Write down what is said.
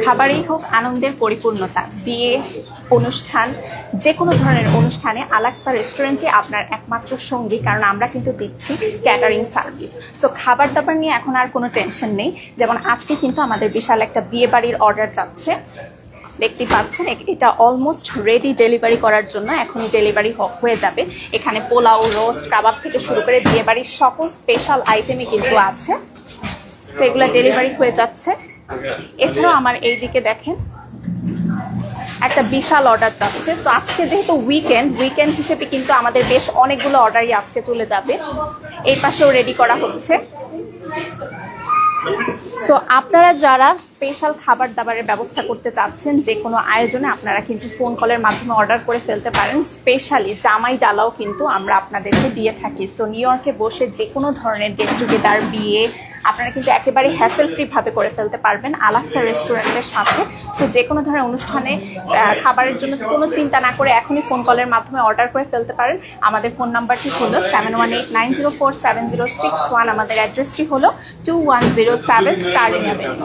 খাবারই হোক আনন্দের পরিপূর্ণতা, বিয়ে অনুষ্ঠান, যে কোনো ধরনের অনুষ্ঠানে আলাক্সা রেস্টুরেন্টে আপনার একমাত্র সঙ্গী, কারণ আমরা কিন্তু দিচ্ছি ক্যাটারিং সার্ভিস। সো খাবার দাবার নিয়ে এখন আর কোনো টেনশন নেই। যেমন আজকে কিন্তু আমাদের বিশাল একটা বিয়ে বাড়ির অর্ডার যাচ্ছে, দেখতে পাচ্ছেন। এটা অলমোস্ট রেডি ডেলিভারি করার জন্য, এখনই ডেলিভারি হয়ে যাবে। এখানে পোলাও, রোস্ট, কাবাব থেকে শুরু করে বিয়ে বাড়ির সকল স্পেশাল আইটেমই কিন্তু আছে, সেগুলো ডেলিভারি হয়ে যাচ্ছে। এছাড়াও আমার এই দিকে দেখেন একটা বিশাল অর্ডার যাচ্ছে। তো আজকে যেহেতু উইকেন্ড হিসেবে কিন্তু আমাদের বেশ অনেকগুলো অর্ডারই আজকে চলে যাবে। এই পাশেও রেডি করা হচ্ছে। সো আপনারা যারা স্পেশাল খাবার দাবারের ব্যবস্থা করতে চাচ্ছেন, যে কোনো আয়োজনে আপনারা কিন্তু ফোন কলের মাধ্যমে অর্ডার করে ফেলতে পারেন। স্পেশালি জামাই ডালাও কিন্তু আমরা আপনাদেরকে দিয়ে থাকি। সো নিউ ইয়র্কে বসে যে কোনো ধরনের গেট টুগেদার, বিয়ে আপনারা কিন্তু একেবারে হ্যাসেল ফ্রি ভাবে করে ফেলতে পারবেন আলাক্সা রেস্টুরেন্টের সাথে। সো যে কোনো ধরনের অনুষ্ঠানে খাবারের জন্য কোনো চিন্তা না করে এখনই ফোন কলের মাধ্যমে অর্ডার করে ফেলতে পারেন। আমাদের ফোন নাম্বারটি হলো 7189047061। আমাদের অ্যাড্রেসটি হলো 2107 স্টার্লিং অ্যাভিনিউ।